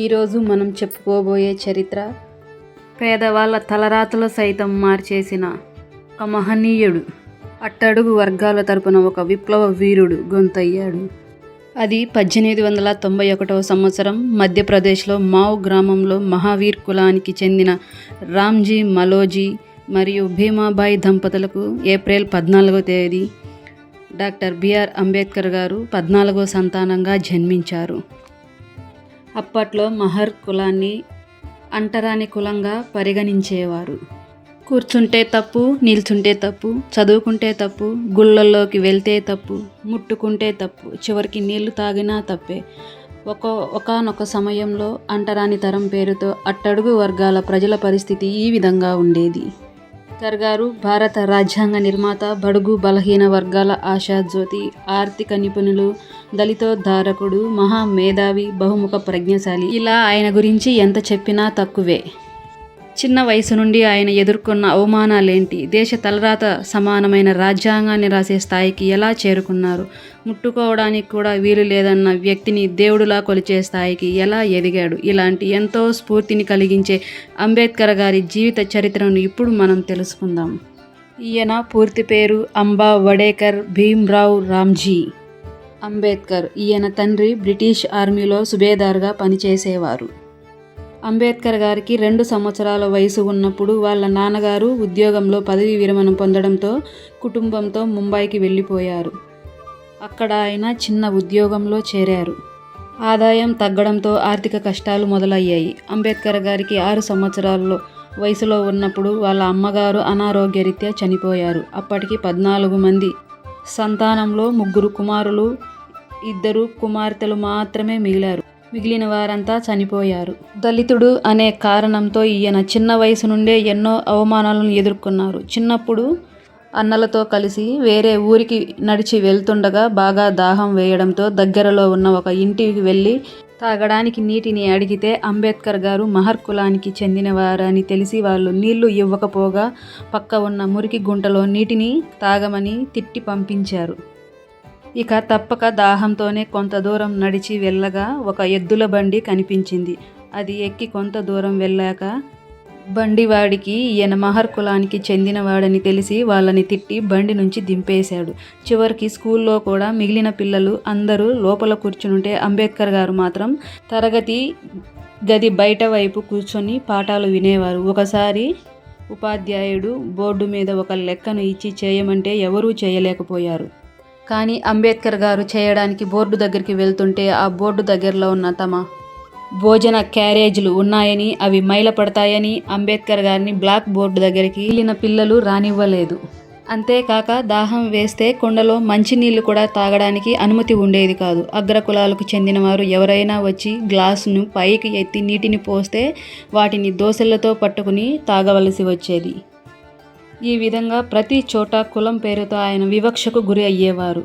ఈరోజు మనం చెప్పుకోబోయే చరిత్ర పేదవాళ్ళ తలరాతలు సైతం మార్చేసిన ఒక మహనీయుడు, అట్టడుగు వర్గాల తరపున ఒక విప్లవ వీరుడు గొంతయ్యాడు. అది 1891 సంవత్సరం మధ్యప్రదేశ్లో మావ్ గ్రామంలో మహావీర్ కులానికి చెందిన రామ్జీ మలోజీ మరియు భీమాబాయి దంపతులకు ఏప్రిల్ 14వ తేదీ డాక్టర్ బిఆర్ అంబేద్కర్ గారు 14వ సంతానంగా జన్మించారు. అప్పట్లో మహర్ కులాన్ని అంటరాని కులంగా పరిగణించేవారు. కూర్చుంటే తప్పు, నిల్చుంటే తప్పు, చదువుకుంటే తప్పు, గుళ్ళల్లోకి వెళ్తే తప్పు, ముట్టుకుంటే తప్పు, చివరికి నీళ్లు తాగినా తప్పే. ఒకానొక సమయంలో అంటరాని తరం పేరుతో అట్టడుగు వర్గాల ప్రజల పరిస్థితి ఈ విధంగా ఉండేది. అంబేద్కర్ గారు భారత రాజ్యాంగ నిర్మాత, బడుగు బలహీన వర్గాల ఆశాజ్యోతి, ఆర్థిక నిపుణులు, దళితోద్ధారకుడు, మహామేధావి, బహుముఖ ప్రజ్ఞశాలి. ఇలా ఆయన గురించి ఎంత చెప్పినా తక్కువే. చిన్న వయసు నుండి ఆయన ఎదుర్కొన్న అవమానాలేంటి, దేశ తలరాత సమానమైన రాజ్యాంగాన్ని రాసే స్థాయికి ఎలా చేరుకున్నారు, ముట్టుకోవడానికి కూడా వీలు లేదన్న వ్యక్తిని దేవుడులా కొలిచే స్థాయికి ఎలా ఎదిగాడు, ఇలాంటి ఎంతో స్ఫూర్తిని కలిగించే అంబేద్కర్ గారి జీవిత చరిత్రను ఇప్పుడు మనం తెలుసుకుందాం. ఈయన పూర్తి పేరు అంబా వడేకర్ భీమ్రావ్ రామ్జీ అంబేద్కర్. ఈయన తండ్రి బ్రిటిష్ ఆర్మీలో సుబేదార్గా పనిచేసేవారు. అంబేద్కర్ గారికి 2 సంవత్సరాల వయసు ఉన్నప్పుడు వాళ్ళ నాన్నగారు ఉద్యోగంలో పదవీ విరమణ పొందడంతో కుటుంబంతో ముంబైకి వెళ్ళిపోయారు. అక్కడ ఆయన చిన్న ఉద్యోగంలో చేరారు. ఆదాయం తగ్గడంతో ఆర్థిక కష్టాలు మొదలయ్యాయి. అంబేద్కర్ గారికి 6 సంవత్సరాల వయసులో ఉన్నప్పుడు వాళ్ళ అమ్మగారు అనారోగ్యరీత్యా చనిపోయారు. అప్పటికి 14 మంది సంతానంలో 3 కుమారులు, 2 కుమార్తెలు మాత్రమే మిగిలారు. మిగిలిన వారంతా చనిపోయారు. దళితుడు అనే కారణంతో ఈయన చిన్న వయసు నుండే ఎన్నో అవమానాలను ఎదుర్కొన్నారు. చిన్నప్పుడు అన్నలతో కలిసి వేరే ఊరికి నడిచి వెళ్తుండగా బాగా దాహం వేయడంతో దగ్గరలో ఉన్న ఒక ఇంటికి వెళ్ళి తాగడానికి నీటిని అడిగితే అంబేద్కర్ గారు మహర్ కులానికి చెందినవారని తెలిసి వాళ్ళు నీళ్లు ఇవ్వకపోగా పక్క ఉన్న మురికి గుంటలో నీటిని తాగమని తిట్టి పంపించారు. ఇక తప్పక దాహంతోనే కొంత దూరం నడిచి వెళ్ళగా ఒక ఎద్దుల బండి కనిపించింది. అది ఎక్కి కొంత దూరం వెళ్ళాక బండివాడికి ఈయన మహర్ కులానికి చెందినవాడని తెలిసి వాళ్ళని తిట్టి బండి నుంచి దింపేశాడు. చివరికి స్కూల్లో కూడా మిగిలిన పిల్లలు అందరూ లోపల కూర్చునుంటే అంబేద్కర్ గారు మాత్రం తరగతి గది బయట వైపు కూర్చొని పాఠాలు వినేవారు. ఒకసారి ఉపాధ్యాయుడు బోర్డు మీద ఒక లెక్కను ఇచ్చి చేయమంటే ఎవరూ చేయలేకపోయారు. కానీ అంబేద్కర్ గారు చేయడానికి బోర్డు దగ్గరికి వెళ్తుంటే ఆ బోర్డు దగ్గరలో ఉన్న తమ భోజన క్యారేజీలు ఉన్నాయని, అవి మైలపడతాయని అంబేద్కర్ గారిని బ్లాక్ బోర్డు దగ్గరికి వెళ్ళిన పిల్లలు రానివ్వలేదు. అంతేకాక దాహం వేస్తే కుండలో మంచినీళ్లు కూడా తాగడానికి అనుమతి ఉండేది కాదు. అగ్రకులాలకు చెందిన వారు ఎవరైనా వచ్చి గ్లాసును పైకి ఎత్తి నీటిని పోస్తే వాటిని దోసెళ్లతో పట్టుకుని తాగవలసి వచ్చేది. ఈ విధంగా ప్రతి చోట కులం పేరుతో ఆయన వివక్షకు గురి అయ్యేవారు.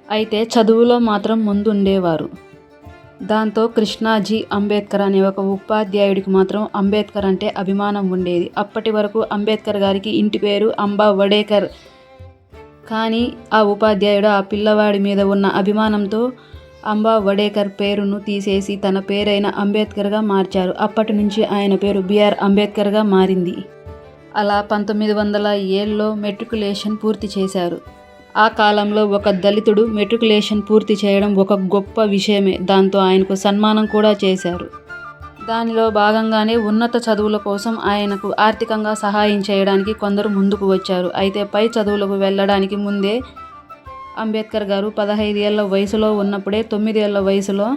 అయితే చదువులో మాత్రం ముందుండేవారు. దాంతో కృష్ణాజీ అంబేద్కర్ అనే ఒక ఉపాధ్యాయుడికి మాత్రం అంబేద్కర్ అంటే అభిమానం ఉండేది. అప్పటి వరకు అంబేద్కర్ గారికి ఇంటి పేరు అంబా వడేకర్. కానీ ఆ ఉపాధ్యాయుడు ఆ పిల్లవాడి మీద ఉన్న అభిమానంతో అంబా వడేకర్ పేరును తీసేసి తన పేరైన అంబేద్కర్గా మార్చారు. అప్పటి నుంచి ఆయన పేరు బిఆర్ అంబేద్కర్గా మారింది. అలా 1907లో మెట్రికులేషన్ పూర్తి చేశారు. ఆ కాలంలో ఒక దళితుడు మెట్రికులేషన్ పూర్తి చేయడం ఒక గొప్ప విషయమే. దాంతో ఆయనకు సన్మానం కూడా చేశారు. దానిలో భాగంగానే ఉన్నత చదువుల కోసం ఆయనకు ఆర్థికంగా సహాయం చేయడానికి కొందరు ముందుకు వచ్చారు. అయితే పై చదువులకు వెళ్ళడానికి ముందే అంబేద్కర్ గారు 15 ఏళ్ల వయసులో ఉన్నప్పుడే 9 ఏళ్ల వయసులో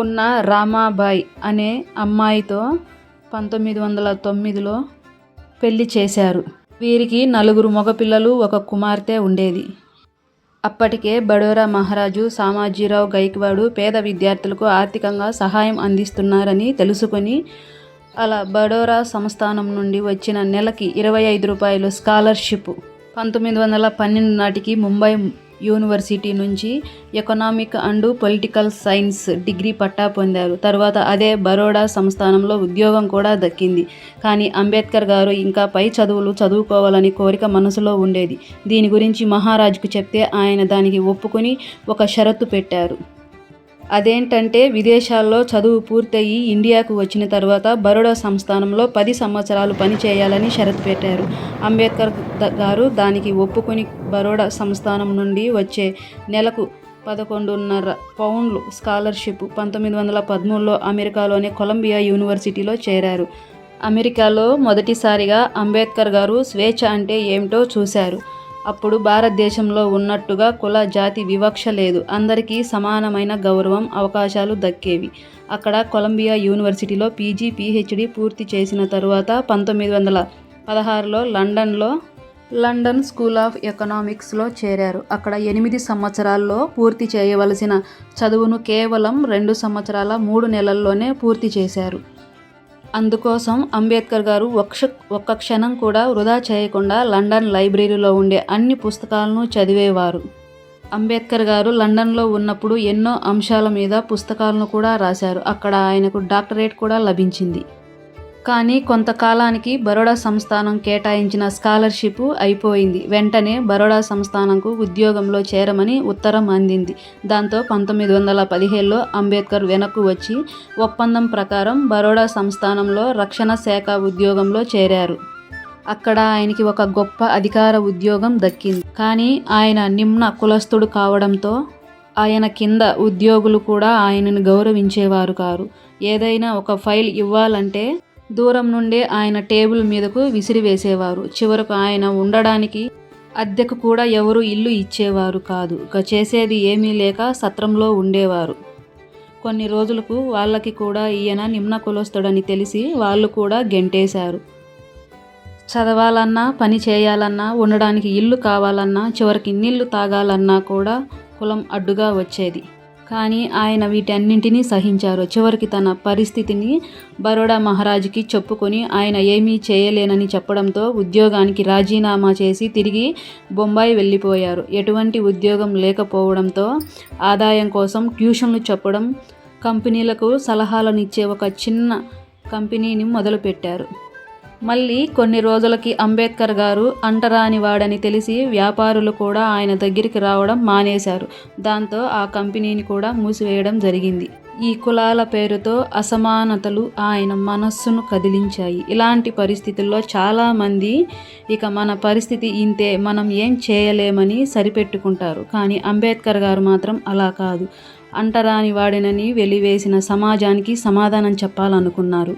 ఉన్న రామాబాయి అనే అమ్మాయితో 1909లో పెళ్లి చేశారు. వీరికి 4 మగపిల్లలు, 1 కుమార్తె ఉండేది. అప్పటికే బడోరా మహారాజు సామాజీరావు గైక్వాడు పేద విద్యార్థులకు ఆర్థికంగా సహాయం అందిస్తున్నారని తెలుసుకొని అలా బడోరా సంస్థానం నుండి వచ్చిన నెలకి 25 రూపాయలు స్కాలర్షిప్ 1912 నాటికి ముంబై యూనివర్సిటీ నుంచి economic and political science degree పట్టా పొందారు. తర్వాత అదే బరోడా సంస్థానంలో ఉద్యోగం కూడా దక్కింది. కానీ అంబేద్కర్ గారు ఇంకా పై చదువులు చదువుకోవాలని కోరిక మనసులో ఉండేది. దీని గురించి మహారాజుకు చెప్తే ఆయన దానికి ఒప్పుకొని ఒక షరతు పెట్టారు. అదేంటంటే విదేశాల్లో చదువు పూర్తయి ఇండియాకు వచ్చిన తర్వాత బరోడా సంస్థానంలో 10 సంవత్సరాలు పనిచేయాలని షరతు పెట్టారు. అంబేద్కర్ గారు దానికి ఒప్పుకొని బరోడా సంస్థానం నుండి వచ్చే నెలకు 11.5 పౌండ్లు స్కాలర్షిప్ 1913లో అమెరికాలోని కొలంబియా యూనివర్సిటీలో చేరారు. అమెరికాలో మొదటిసారిగా అంబేద్కర్ గారు స్వేచ్ఛ అంటే ఏమిటో చూశారు. అప్పుడు భారతదేశంలో ఉన్నట్టుగా కుల జాతి వివక్ష లేదు. అందరికీ సమానమైన గౌరవం, అవకాశాలు దక్కేవి. అక్కడ కొలంబియా యూనివర్సిటీలో పీజీ, పీహెచ్డీ పూర్తి చేసిన తరువాత 1916లో లండన్ స్కూల్ ఆఫ్ ఎకనామిక్స్లో చేరారు. అక్కడ 8 సంవత్సరాల్లో పూర్తి చేయవలసిన చదువును కేవలం 2 సంవత్సరాల 3 నెలల్లోనే పూర్తి చేశారు. అందుకోసం అంబేద్కర్ గారు ఒక్క క్షణం కూడా వృధా చేయకుండా లండన్ లైబ్రరీలో ఉండే అన్ని పుస్తకాలను చదివేవారు. అంబేద్కర్ గారు లండన్లో ఉన్నప్పుడు ఎన్నో అంశాల మీద పుస్తకాలను కూడా రాశారు. అక్కడ ఆయనకు డాక్టరేట్ కూడా లభించింది. కానీ కొంతకాలానికి బరోడా సంస్థానం కేటాయించిన స్కాలర్షిప్ అయిపోయింది. వెంటనే బరోడా సంస్థానంకు ఉద్యోగంలో చేరమని ఉత్తరం అందింది. దాంతో 1917లో అంబేద్కర్ వెనక్కు వచ్చి ఒప్పందం ప్రకారం బరోడా సంస్థానంలో రక్షణ శాఖ ఉద్యోగంలో చేరారు. అక్కడ ఆయనకి ఒక గొప్ప అధికార ఉద్యోగం దక్కింది. కానీ ఆయన నిమ్న కులస్థుడు కావడంతో ఆయన కింద ఉద్యోగులు కూడా ఆయనను గౌరవించేవారు కారు. ఏదైనా ఒక ఫైల్ ఇవ్వాలంటే దూరం నుండే ఆయన టేబుల్ మీదకు విసిరివేసేవారు. చివరకు ఆయన ఉండడానికి అద్దెకు కూడా ఎవరు ఇల్లు ఇచ్చేవారు కాదు. చేసేది ఏమీ లేక సత్రంలో ఉండేవారు. కొన్ని రోజులకు వాళ్ళకి కూడా ఈయన నిమ్న కులస్తుడని తెలిసి వాళ్ళు కూడా గెంటేశారు. చదవాలన్నా, పని చేయాలన్నా, ఉండడానికి ఇల్లు కావాలన్నా, చివరికి నీళ్లు తాగాలన్నా కూడా కులం అడ్డుగా వచ్చేది. కానీ ఆయన వీటన్నింటినీ సహించారు. చివరికి తన పరిస్థితిని బరోడా మహారాజుకి చెప్పుకొని ఆయన ఏమీ చేయలేనని చెప్పడంతో ఉద్యోగానికి రాజీనామా చేసి తిరిగి బొంబాయి వెళ్ళిపోయారు. ఎటువంటి ఉద్యోగం లేకపోవడంతో ఆదాయం కోసం ట్యూషన్లు చెప్పడం, కంపెనీలకు సలహాలనిచ్చే ఒక చిన్న కంపెనీని మొదలుపెట్టారు. మళ్ళీ కొన్ని రోజులకి అంబేద్కర్ గారు అంటరాని వాడని తెలిసి వ్యాపారులు కూడా ఆయన దగ్గరికి రావడం మానేశారు. దాంతో ఆ కంపెనీని కూడా మూసివేయడం జరిగింది. ఈ కులాల పేరుతో అసమానతలు ఆయన మనస్సును కదిలించాయి. ఇలాంటి పరిస్థితుల్లో చాలామంది ఇక మన పరిస్థితి ఇంతే, మనం ఏం చేయలేమని సరిపెట్టుకుంటారు. కానీ అంబేద్కర్ గారు మాత్రం అలా కాదు. అంటరాని వాడినని వెలివేసిన సమాజానికి సమాధానం చెప్పాలనుకున్నారు.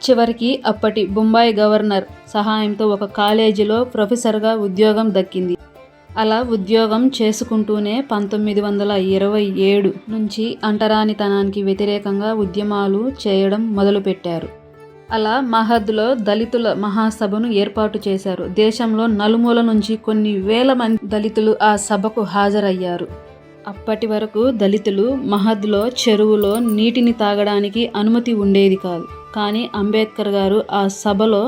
చివరికి అప్పటి బొంబాయి గవర్నర్ సహాయంతో ఒక కాలేజీలో ప్రొఫెసర్గా ఉద్యోగం దక్కింది. అలా ఉద్యోగం చేసుకుంటూనే 1927 నుంచి అంటరానితనానికి వ్యతిరేకంగా ఉద్యమాలు చేయడం మొదలుపెట్టారు. అలా మహద్లో దళితుల మహాసభను ఏర్పాటు చేశారు. దేశంలో నలుమూల నుంచి కొన్ని వేల మంది దళితులు ఆ సభకు హాజరయ్యారు. అప్పటి వరకు దళితులు మహద్లో చెరువులో నీటిని తాగడానికి అనుమతి ఉండేది కాదు. కానీ అంబేద్కర్ గారు ఆ సభలో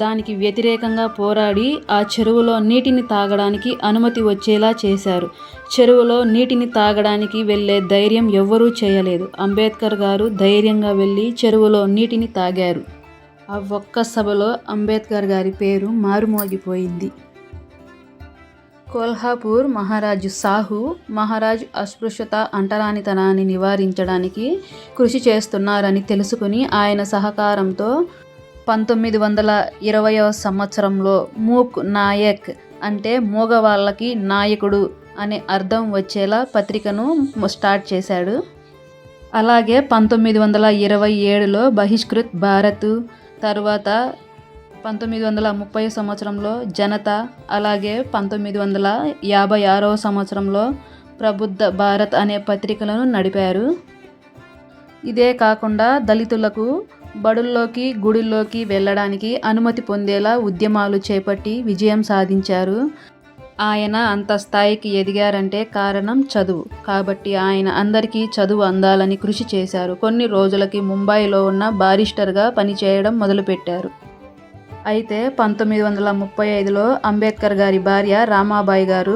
దానికి వ్యతిరేకంగా పోరాడి ఆ చెరువులో నీటిని తాగడానికి అనుమతి వచ్చేలా చేశారు. చెరువులో నీటిని తాగడానికి వెళ్ళే ధైర్యం ఎవ్వరూ చేయలేదు. అంబేద్కర్ గారు ధైర్యంగా వెళ్ళి చెరువులో నీటిని తాగారు. ఆ ఒక్క సభలో అంబేద్కర్ గారి పేరు మారుమోగిపోయింది. కొల్హాపూర్ మహారాజు సాహు మహారాజ్ అస్పృశ్యత, అంటరానితనాన్ని నివారించడానికి కృషి చేస్తున్నారని తెలుసుకుని ఆయన సహకారంతో 1920వ సంవత్సరంలో మూక్ నాయక్ అంటే మూగవాళ్ళకి నాయకుడు అనే అర్థం వచ్చేలా పత్రికను స్టార్ట్ చేశాడు. అలాగే 1927లో బహిష్కృత్ భారత్, తర్వాత 1930 సంవత్సరంలో జనత, అలాగే 1956వ సంవత్సరంలో ప్రబుద్ధ భారత్ అనే పత్రికలను నడిపారు. ఇదే కాకుండా దళితులకు బడుల్లోకి, గుడుల్లోకి వెళ్ళడానికి అనుమతి పొందేలా ఉద్యమాలు చేపట్టి విజయం సాధించారు. ఆయన అంత స్థాయికి ఎదిగారంటే కారణం చదువు. కాబట్టి ఆయన అందరికీ చదువు అందాలని కృషి చేశారు. కొన్ని రోజులకి ముంబైలో ఉన్న బారిస్టర్గా పనిచేయడం మొదలుపెట్టారు. అయితే 1935లో అంబేద్కర్ గారి భార్య రామాబాయి గారు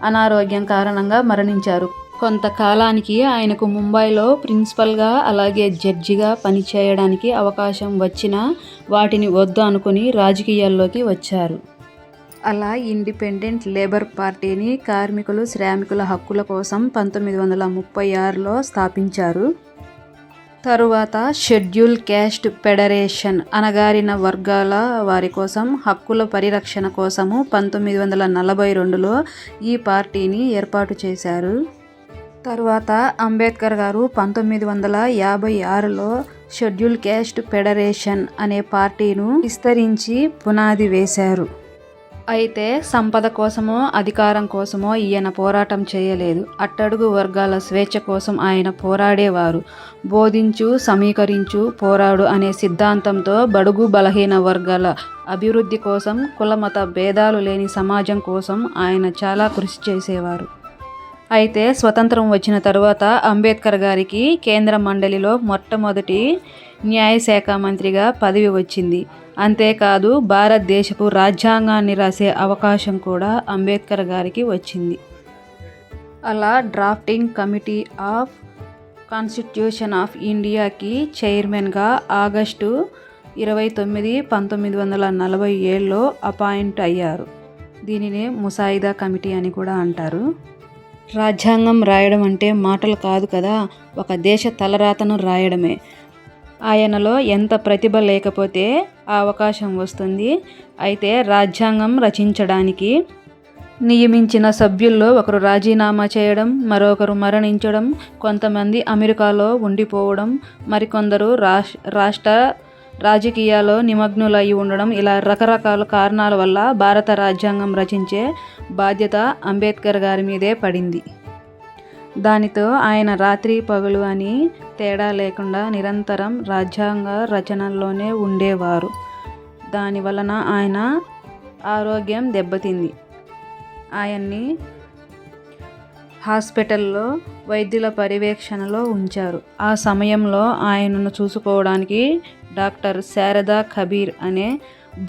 అనారోగ్యం కారణంగా మరణించారు. కొంతకాలానికి ఆయనకు ముంబైలో ప్రిన్సిపల్గా, అలాగే జడ్జిగా పనిచేయడానికి అవకాశం వచ్చినా వాటిని వద్దు అనుకుని రాజకీయాల్లోకి వచ్చారు. అలా ఇండిపెండెంట్ లేబర్ పార్టీని కార్మికులు శ్రామికుల హక్కుల కోసం 1936లో స్థాపించారు. తరువాత షెడ్యూల్ క్యాస్ట్ ఫెడరేషన్ అణగారిన వర్గాల వారి కోసం హక్కుల పరిరక్షణ కోసము 1942లో ఈ పార్టీని ఏర్పాటు చేశారు. తరువాత అంబేద్కర్ గారు 1956లో షెడ్యూల్ క్యాస్ట్ ఫెడరేషన్ అనే పార్టీను విస్తరించి పునాది వేశారు. అయితే సంపద కోసమో అధికారం కోసమో ఈయన పోరాటం చేయలేదు. అట్టడుగు వర్గాల స్వేచ్ఛ కోసం ఆయన పోరాడేవారు. బోధించు, సమీకరించు, పోరాడు అనే సిద్ధాంతంతో బడుగు బలహీన వర్గాల అభివృద్ధి కోసం, కులమత భేదాలు లేని సమాజం కోసం ఆయన చాలా కృషి చేసేవారు. అయితే స్వతంత్రం వచ్చిన తరువాత అంబేద్కర్ గారికి కేంద్ర మండలిలో మొట్టమొదటి న్యాయశాఖ మంత్రిగా పదవి వచ్చింది. అంతేకాదు భారతదేశపు రాజ్యాంగాన్ని రాసే అవకాశం కూడా అంబేద్కర్ గారికి వచ్చింది. అలా drafting committee of constitution of ఇండియాకి చైర్మన్గా ఆగస్టు 29, 1947లో అపాయింట్ అయ్యారు. దీనినే ముసాయిదా కమిటీ అని కూడా అంటారు. రాజ్యాంగం రాయడం అంటే మాటలు కాదు కదా, ఒక దేశ తలరాతను రాయడమే. ఆయనలో ఎంత ప్రతిభ లేకపోతే ఆ అవకాశం వస్తుంది. అయితే రాజ్యాంగం రచించడానికి నియమించిన సభ్యుల్లో ఒకరు రాజీనామా చేయడం, మరొకరు మరణించడం, కొంతమంది అమెరికాలో ఉండిపోవడం, మరికొందరు రాష్ట్ర రాజకీయాల్లో నిమగ్నులై ఉండడం, ఇలా రకరకాల కారణాల వల్ల భారత రాజ్యాంగం రచించే బాధ్యత అంబేద్కర్ గారి మీదే పడింది. దానితో ఆయన రాత్రి పగలు అని తేడా లేకుండా నిరంతరం రాజ్యాంగ రచనల్లోనే ఉండేవారు. దాని వలన ఆయన ఆరోగ్యం దెబ్బతింది. ఆయన్ని హాస్పిటల్లో వైద్యుల పర్యవేక్షణలో ఉంచారు. ఆ సమయంలో ఆయనను చూసుకోవడానికి డాక్టర్ శారదా కబీర్ అనే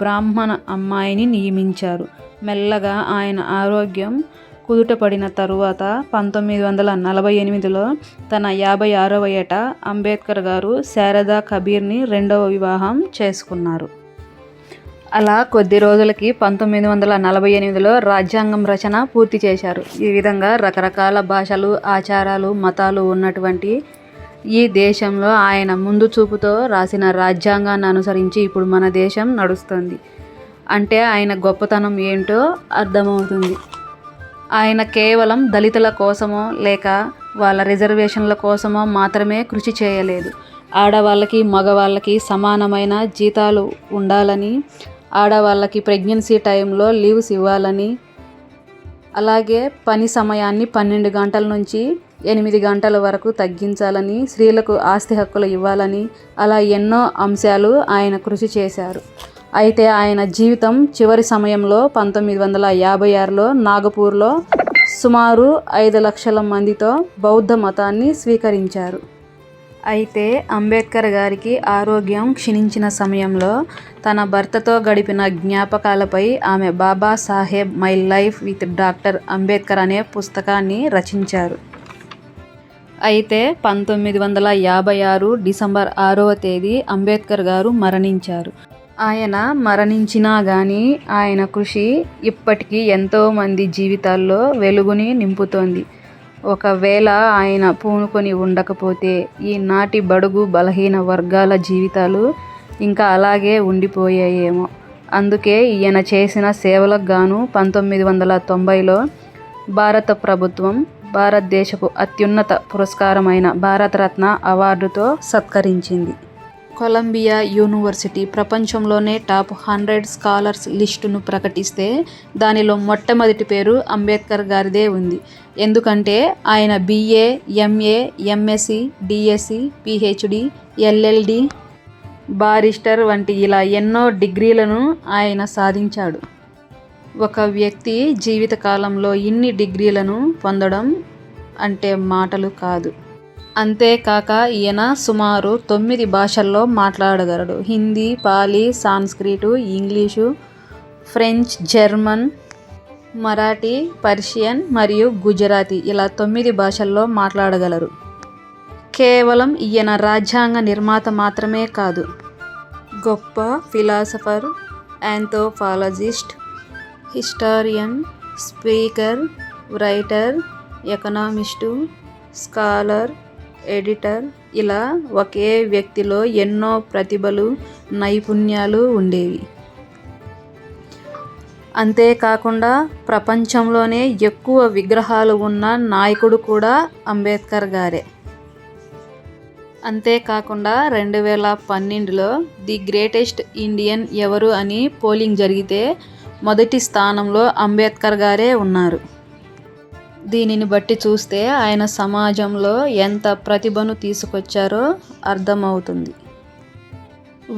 బ్రాహ్మణ అమ్మాయిని నియమించారు. మెల్లగా ఆయన ఆరోగ్యం కుదుటపడిన తరువాత 1948లో తన 56వ ఏట అంబేద్కర్ గారు శారదా కబీర్ని రెండవ వివాహం చేసుకున్నారు. అలా కొద్ది రోజులకి 1948లో రాజ్యాంగం రచన పూర్తి చేశారు. ఈ విధంగా రకరకాల భాషలు, ఆచారాలు, మతాలు ఉన్నటువంటి ఈ దేశంలో ఆయన ముందు చూపుతో రాసిన రాజ్యాంగాన్ని అనుసరించి ఇప్పుడు మన దేశం నడుస్తుంది. అంటే ఆయన గొప్పతనం ఏంటో అర్థమవుతుంది. ఆయన కేవలం దళితుల కోసమో లేక వాళ్ళ రిజర్వేషన్ల కోసమో మాత్రమే కృషి చేయలేదు. ఆడవాళ్ళకి మగవాళ్ళకి సమానమైన జీతాలు ఉండాలని, ఆడవాళ్ళకి ప్రెగ్నెన్సీ టైంలో లీవ్స్ ఇవ్వాలని, అలాగే పని సమయాన్ని 12 గంటల నుంచి 8 గంటల వరకు తగ్గించాలని, స్త్రీలకు ఆస్తి హక్కులు ఇవ్వాలని, అలా ఎన్నో అంశాలు ఆయన కృషి చేశారు. అయితే ఆయన జీవితం చివరి సమయంలో 1956లో నాగపూర్లో సుమారు 5 లక్షల మందితో బౌద్ధ మతాన్ని స్వీకరించారు. అయితే అంబేద్కర్ గారికి ఆరోగ్యం క్షీణించిన సమయంలో తన భర్తతో గడిపిన జ్ఞాపకాలపై ఆమె Baba Saheb my life with doctor Ambedkar అనే పుస్తకాన్ని రచించారు. అయితే 1956 డిసెంబర్ 6వ తేదీ అంబేద్కర్ గారు మరణించారు. ఆయన మరణించినా కానీ ఆయన కృషి ఇప్పటికీ ఎంతోమంది జీవితాల్లో వెలుగుని నింపుతోంది. ఒకవేళ ఆయన పూనుకొని ఉండకపోతే ఈనాటి బడుగు బలహీన వర్గాల జీవితాలు ఇంకా అలాగే ఉండిపోయాయేమో. అందుకే ఈయన చేసిన సేవలకు గాను 1990లో భారత ప్రభుత్వం భారతదేశపు అత్యున్నత పురస్కారమైన భారతరత్న అవార్డుతో సత్కరించింది. కొలంబియా యూనివర్సిటీ ప్రపంచంలోనే టాప్ 100 స్కాలర్స్ లిస్టును ప్రకటిస్తే దానిలో మొట్టమొదటి పేరు అంబేద్కర్ గారిదే ఉంది. ఎందుకంటే ఆయన BA, MA, MSc, DSc, PhD, LLD, barrister వంటి ఇలా ఎన్నో డిగ్రీలను ఆయన సాధించాడు. ఒక వ్యక్తి జీవితకాలంలో ఇన్ని డిగ్రీలను పొందడం అంటే మాటలు కాదు. అంతేకాక ఈయన సుమారు 9 భాషల్లో మాట్లాడగలడు. Hindi, Pali, Sanskrit, English, French, German, Marathi, Persian మరియు గుజరాతీ ఇలా 9 భాషల్లో మాట్లాడగలరు. కేవలం ఈయన రాజ్యాంగ నిర్మాత మాత్రమే కాదు, గొప్ప philosopher, anthropologist, historian, speaker, writer, economist, scholar, editor, ఇలా ఒకే వ్యక్తిలో ఎన్నో ప్రతిభలు, నైపుణ్యాలు ఉండేవి. అంతేకాకుండా ప్రపంచంలోనే ఎక్కువ విగ్రహాలు ఉన్న నాయకుడు కూడా అంబేద్కర్ గారే. అంతేకాకుండా 2012లో ది గ్రేటెస్ట్ ఇండియన్ ఎవరు అని పోలింగ్ జరిగితే మొదటి స్థానంలో అంబేద్కర్ గారే ఉన్నారు. దీనిని బట్టి చూస్తే ఆయన సమాజంలో ఎంత ప్రతిభను తీసుకొచ్చారో అర్థమవుతుంది.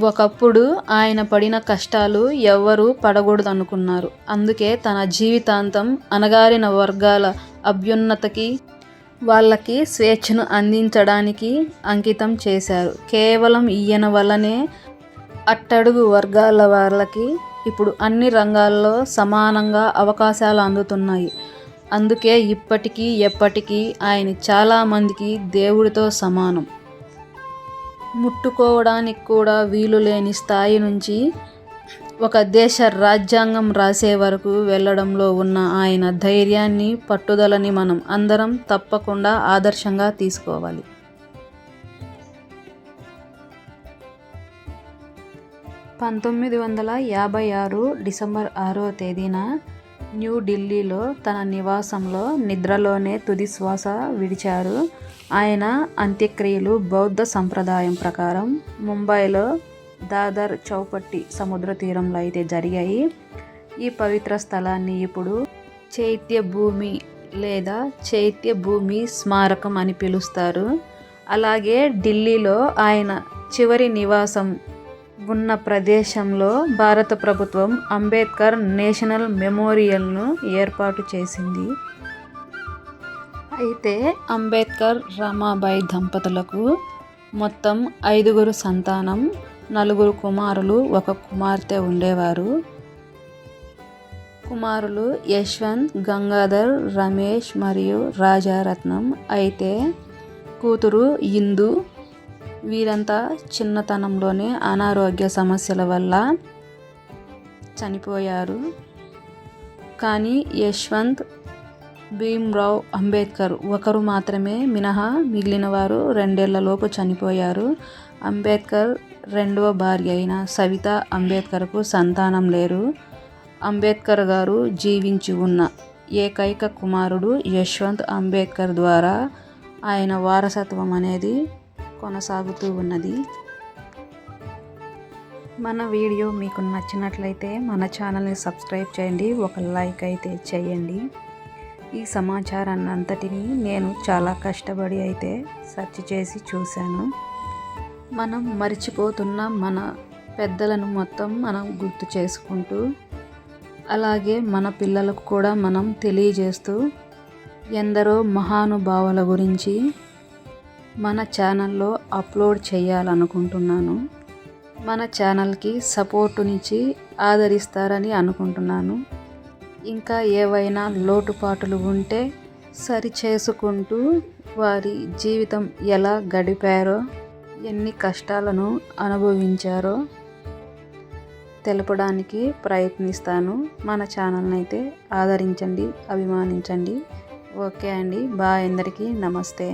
ఒకప్పుడు ఆయన పడిన కష్టాలు ఎవ్వరూ పడకూడదనుకున్నారు. అందుకే తన జీవితాంతం అణగారిన వర్గాల అభ్యున్నతికి, వాళ్ళకి స్వేచ్ఛను అందించడానికి అంకితం చేశారు. కేవలం ఈయన వల్లనే అట్టడుగు వర్గాల వాళ్ళకి ఇప్పుడు అన్ని రంగాల్లో సమానంగా అవకాశాలు అందుతున్నాయి. అందుకే ఇప్పటికీ ఎప్పటికీ ఆయన చాలామందికి దేవుడితో సమానం. ముట్టుకోవడానికి కూడా వీలు లేని స్థాయి నుంచి ఒక దేశ రాజ్యాంగం రాసే వరకు వెళ్ళడంలో ఉన్న ఆయన ధైర్యాన్ని, పట్టుదలని మనం అందరం తప్పకుండా ఆదర్శంగా తీసుకోవాలి. 1956 డిసెంబర్ 6వ తేదీన న్యూఢిల్లీలో తన నివాసంలో నిద్రలోనే తుది శ్వాస విడిచారు. ఆయన అంత్యక్రియలు బౌద్ధ సంప్రదాయం ప్రకారం ముంబైలో దాదర్ చౌపట్టి సముద్ర తీరంలో అయితే జరిగాయి. ఈ పవిత్ర స్థలాన్ని ఇప్పుడు చైత్య భూమి లేదా చైత్య భూమి స్మారకం అని పిలుస్తారు. అలాగే ఢిల్లీలో ఆయన చివరి నివాసం ఉన్న ప్రదేశంలో భారత ప్రభుత్వం అంబేద్కర్ నేషనల్ మెమోరియల్ను ఏర్పాటు చేసింది. అయితే అంబేద్కర్ రమాబాయి దంపతులకు మొత్తం 5 సంతానం, 4 కుమారులు, 1 కుమార్తె ఉండేవారు. కుమారులు యశ్వంత్, గంగాధర్, రమేష్ మరియు రాజారత్నం. అయితే కూతురు ఇందు. వీరంతా చిన్నతనంలోనే అనారోగ్య సమస్యల వల్ల చనిపోయారు. కానీ యశ్వంత్, భీమ్రావ్ అంబేద్కర్ ఒకరు మాత్రమే మినహా మిగిలిన వారు 2 ఏళ్లలోపు చనిపోయారు. అంబేద్కర్ రెండవ భార్య అయిన సవితా అంబేద్కర్కు సంతానం లేరు. అంబేద్కర్ గారు జీవించి ఉన్న ఏకైక కుమారుడు యశ్వంత్ అంబేద్కర్ ద్వారా ఆయన వారసత్వం అనేది కొనసాగుతూ ఉన్నది. మన వీడియో మీకు నచ్చినట్లయితే మన ఛానల్ని సబ్స్క్రైబ్ చేయండి, ఒక లైక్ అయితే చేయండి. ఈ సమాచారాన్ని అంతటినీ నేను చాలా కష్టపడి అయితే సెర్చ్ చేసి చూశాను. మనం మర్చిపోతున్న మన పెద్దలను మొత్తం మనం గుర్తు చేసుకుంటూ, అలాగే మన పిల్లలకు కూడా మనం తెలియజేస్తూ ఎందరో మహానుభావుల గురించి మన ఛానల్లో అప్లోడ్ చేయాలనుకుంటున్నాను. మన ఛానల్కి సపోర్టునిచ్చి ఆదరిస్తారని అనుకుంటున్నాను. ఇంకా ఏవైనా లోటుపాటులు ఉంటే సరి చేసుకుంటూ వారి జీవితం ఎలా గడిపారో, ఎన్ని కష్టాలను అనుభవించారో తెలపడానికి ప్రయత్నిస్తాను. మన ఛానల్ని అయితే ఆదరించండి, అభిమానించండి. ఓకే అండి, బాయ్, అందరికీ నమస్తే.